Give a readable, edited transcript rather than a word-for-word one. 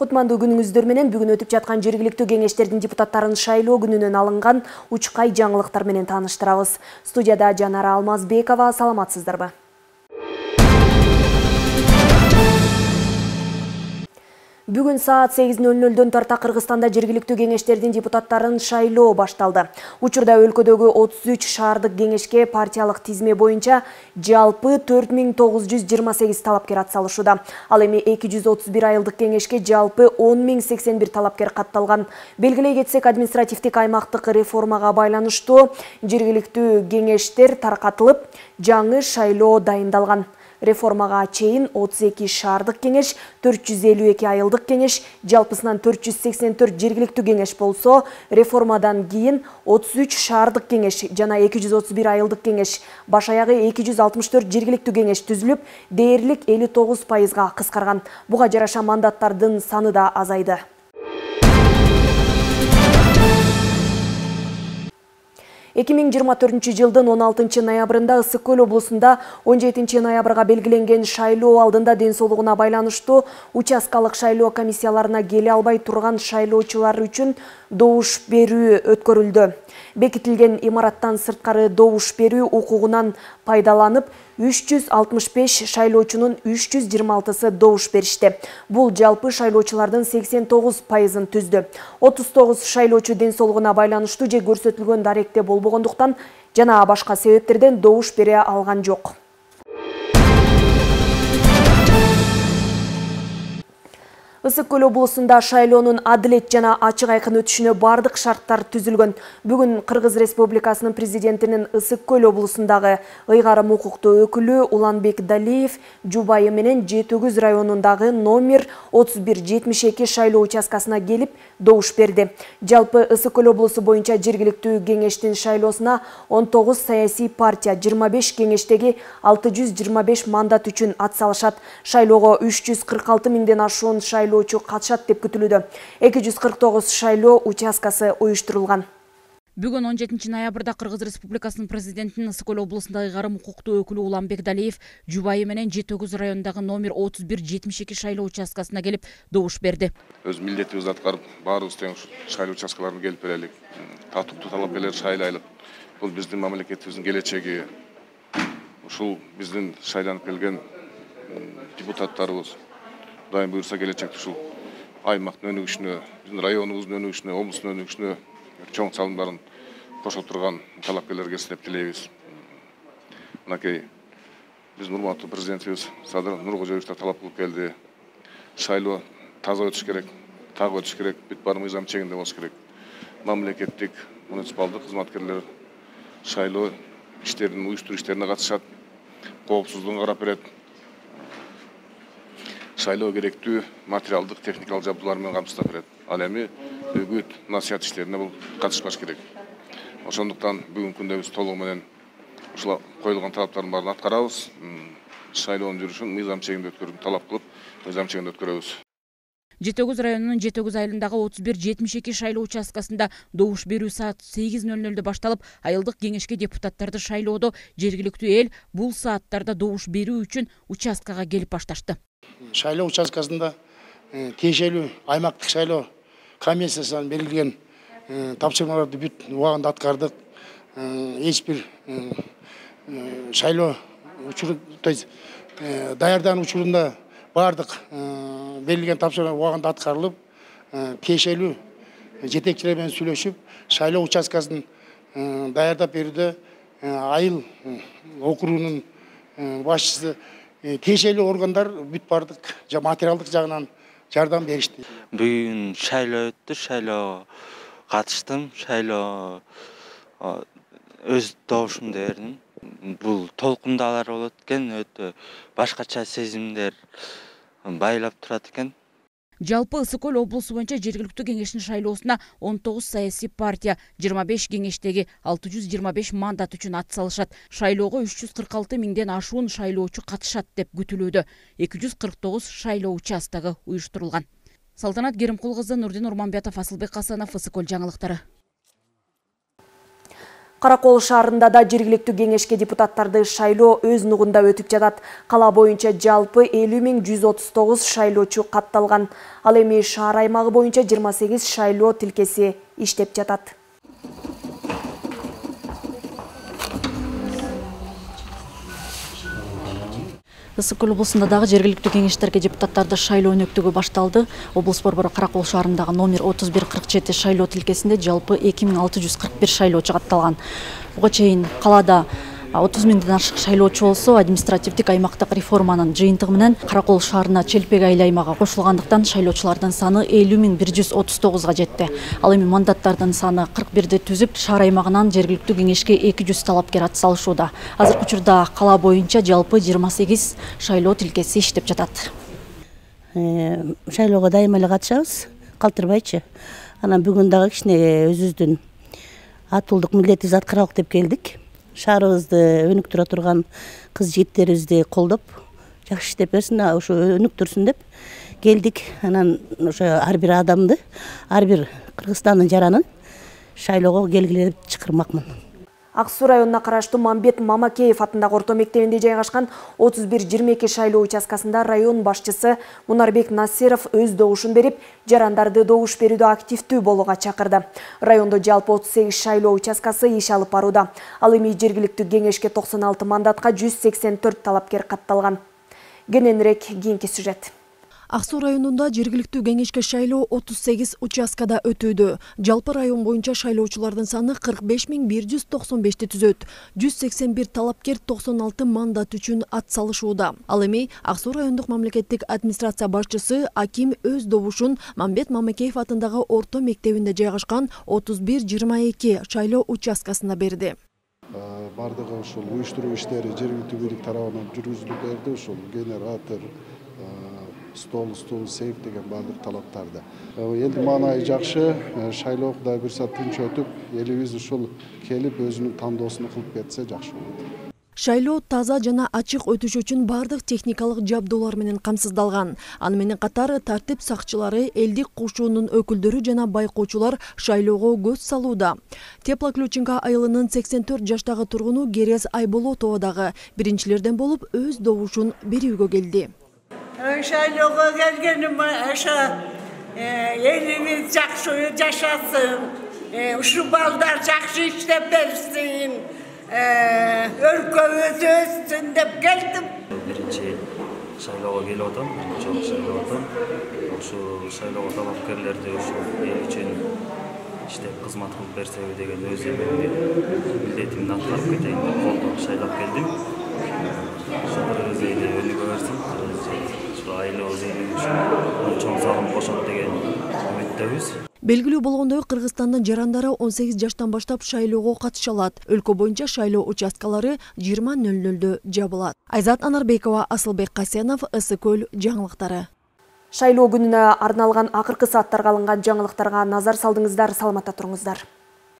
Кутмандуу күнүңүздөр менен бүгүн өтүп жаткан жергиликтүү кеңештердин депутаттарын шайлоо күнүнөн алынган учкай жаңылыктар менен тааныштырабыз. Студияда Жанара Алмазбекова, саламатсыздарбы? Бүгүн саат 8:00 тарта Кыргызстанда жергиликтүү кеңештердин депутаттарын шайлоо башталды. Учурда өлкөдөгү 33 шаардык кеңешке партиялык тизме боюнча жалпы 4928 талапкер атсалышууда. Ал эми 231 айылдык кеңешке жалпы 10081 талапкер катталган. Белгилей кетсек, административдик аймактык реформага байланыштуу жергиликтүү кеңештер таркатылып, жаңы шайлоо дайындалган. Реформага чейин 32 шаардык кеңеш, 452 айылдык кеңеш, жалпысынан 484 жергиликтүү кеңеш болсо, реформадан кийин 33 шаардык кеңеш жана 231 айылдык кеңеш, баш аягы 264 жергиликтүү кеңеш түзүлүп, дээрлик 59%га кыскарган. Буга жараша мандаттардын саны да азайды. 2024 жылдын 16 ноябрында Ысык Көл облусунда 17 ноябрга белгиленген шайлоо алдында ден соолугуна байланыштуу участкалык шайлоо комиссияларына келе албай турган шайлоочулар үчүн добуш берүү өткөрүлдү. Бекитилген имараттан сырткары добуш берүү укугунан пайдаланып, 365 шайлоочунун 326-сы добуш беришти. Бул жалпы шайлоочулардын 89%-ын түздү. 39 шайлоочу ден соолугуна байланыштуу же көрсөтүлгөн даректе болбогондуктан жана башка себептерден добуш бере алган жок. Ысык Көл облусунда шайлоонун адилет жана ачык айкын өтүшүнө бардык шарттар түзүлгөн. Бүгүн Кыргыз Республикасынын президентинин Ысык Көл облусундагы ыйгарым укуктуу өкүлү Уланбек Далиев жубайы менен Жетөгүз районундагы номер 3172 шайлоо участкасына келип добуш берди. Жалпы Ысык Көл облусу боюнча жергиликтүү кеңештин шайлоосуна 19 саясий партия, 25 кеңештеги 625 мандат үчүн атсалышат. Шайлоого 346 миңден ашуун шайлоочу катышат деп күтүлүүдө. 249 шайлоо участкасы уюштурулган. Бүгүн 17 ноябрда Кыргыз Республикасынын президентинин Ысык Көл облусундагы ыйгарым укуктуу өкүлү Уланбек Далиев жубайы менен Жетөгүз районундагы номер 3172 шайлоо участкасына келип добуш берди. Өз милдетибизди аткарып, баарыбыз тең шайлоо участкаларына келип берелик. Татыктуу талапкерлер шайлайлык. Бул биздин мамлекетибиздин келечеги. Ушул биздин шайланып келген депутаттарыбыз дайым буюрса келечекте ушул аймактын өнүгүшүнө, биздин районубуздун өнүгүшүнө, облустун өнүгүшүнө чоң салымдарын кошо турган талапкерлерге келсин деп тилейбиз. Мынакей биздин урматтуу президентибиз Садыр Нуркожоевич да талап кылып келди. Шайлоо таза өтүш керек, так өтүш керек, бүт бар мыйзам чегинде болуш керек. Мамлекеттик, муниципалдык кызматкерлер шайлоо иштерин уюштуруу иштерине катышат, коопсуздугун карап берет. Шайлоо керектүү материалдык, техникалык жабдуулар менен камсыздап берет. Ал эми үгүт, насихат иштерине бул катышпаш керек. Ошондуктан бүгүнкү күндө биз толугу менен ушул коюлган талаптардын баарын аткарабыз. Шайлоонун жүрүшүн мыйзам чегинде өткөрүүнү талап кылып, мыйзам чегинде өткөрөбүз. Жетөгүз районунун Жетөгүз айылындагы 3172 шайлоо участкасында добуш берүү саат 8:00 башталып, айылдык кеңешке депутаттарды шайлоодо жергиликтүү эл бул сааттарда добуш берүү үчүн участкага келип башташты. Шайлоо участкасында тиешелүү аймактык шайлоо комиссиясынан берилген тапшырмаларды бүт убагында аткардык. Эч бир шайлоо учуру, даярдануу учурунда бардык берилген тапшырма убагында аткарылып, тиешелүү жетекчилер менен сүйлөшүп, шайлоо участкасын даярдап берүүдө айыл округунун башчысы, тиешелүү органдар бүт бардык материалдык жагынан жардам беришти. Бүгүн шайлоо өттү, шайлоо катыштым, шайлоо өз добушумду бердим. Бул толкундалар болот экен, өтө башкача сезимдер байлап турат экен. Жалпы Ысык Көл облусу боюнча жергиликтүү кеңештин шайлоосуна 19 саясий партия, 25 кеңештеги 625 мандат үчүн атсалышат. Шайлоого 346 миңден ашуун шайлоочу катышат деп күтүлүүдө. 249 шайлоо участогу уюштурулган. Салтанат Керимкул кызы, Нурдин Урманбетов, Асылбек Касанов, Ысык Көл жаңылыктары. Каракол шаарында да жергиликтүү кеңешке депутаттарды шайлоо өз нугунда өтүп жатат. Кала боюнча жалпы 50.139 шайлоочу катталган. Ал эми шаар аймагы боюнча 28 шайлоо тилкеси иштеп жатат. Ысык көл облусунда дагы жергиликтүү кеңештерге депутаттарды шайлоо өнөктүгү башталды. Облус борбору Каракол шаарындагы номер 3147 шайлоо тилкесинде жалпы 2641 шайлоочу катталган. Буга чейин калаада 30 миңден ашык шайлоочу болсо, административдик аймактык реформанын жыйынтыгы менен Каракол шаарына Челпек айыл аймагы кошулгандыктан шайлоочулардын саны 50.139 жетти. Ал эми мандаттардын саны 41 түзүп, шаар аймагынан жергиликтүү кеңешке 200 талапкер ат салышууда. Азыркы учурда кала боюнча жалпы 28 шайлоо тилкеси иштеп жатат. Шайлоого дайыма эле катышабыз, калтырбайчы. Анан бүгүн дагы кичине өзүбүздүн атуулдук милдетибизди аткаралык деп келдик. Шаарыбызды өнүктүрө турган кыз жигиттерибизди колдоп, жакшы иштеп берсин, ошо өнүктүрсүн деп келдик. Анан ошо ар бир адамды, ар бир Кыргызстандын жаранын шайлоого келгиле деп чакырмакмын. Ак Суу районуна караштуу Мамбет Мамакеев атындагы орто мектебинде жайгашкан 31-22 шайлоо участкасында район башчысы Мунарбек Насиров өз добушун берип, жарандарды добуш берүүдө активдүү болууга чакырды. Райондо жалпы 38 шайлоо участкасы иш алып барууда. Ал эми жергиликтүү кеңешке 96 мандатка 184 талапкер катталган. Кененирээк кийинки сюжет. Ак Суу районунда жергиликтүү кеңешке шайлоо 38 участкада өтүүдө. Жалпы район боюнча шайлоочулардын саны 45.195 түзөт. 181 талапкер 96 мандат үчүн ат салышууда. Ал эми Ак Суу райондук мамлекеттик администрация башчысы Аким өз добушун Мамбет Мамакеев атындагы орто мектебинде жайгашкан 31-22 шайлоо участкасына берди. Бардыгы ушул уюштуруу иштери жергиликтүү бийлик тарабынан жүргүзүлүп берди. Ушул генератор, стол, сейф деген бардык талаптарды. Элдин маанайы жакшы, шайлоо Кудай буйрса тынч өтүп, элибиз ушул келип өзүнүн тандоосун кылып кетсе жакшы болот. Шайлоо таза жана ачык өтүш үчүн бардык техникалык жабдуулар менен камсыздалган. Аны менен катар тартип сакчылары, элдик кошуунун өкүлдөрү жана байкоочулар шайлоого көз салууда. Теплоключенко айылынын 84 жаштагы тургуну Керез Айболотова дагы биринчилерден болуп өз добушун берүүгө келди. Шайлоого келгеним ошо элибиз жакшы жашасын, ушу балдар жакшы иштеп берсин, өлкөбүз өссүн деп келдим. Биринчи шайлоого келип атам, чоң шайлоо атам. Ушу шайлоого талапкерлерди ушу эл үчүн иштеп кызмат кылып берсеби деген өз милдетимди аткарып кетейин деп колдоп шайлап келдим. Ошолор эле өнүгө берсин. Чоң салым кошот деген үмүттөбүз. Белгилүү болгондой, Кыргызстандын жарандары 18 жаштан баштап шайлоого катыша алат. Өлкө боюнча шайлоо участкалары 20:00 жабылат. Айзат Анарбекова, Асылбек Касенов, Ысык көл жаңылыктары. Шайлоо күнүнө арналган акыркы сааттарга алынган жаңылыктарга назар салдыңыздар, саламатта туруңуздар.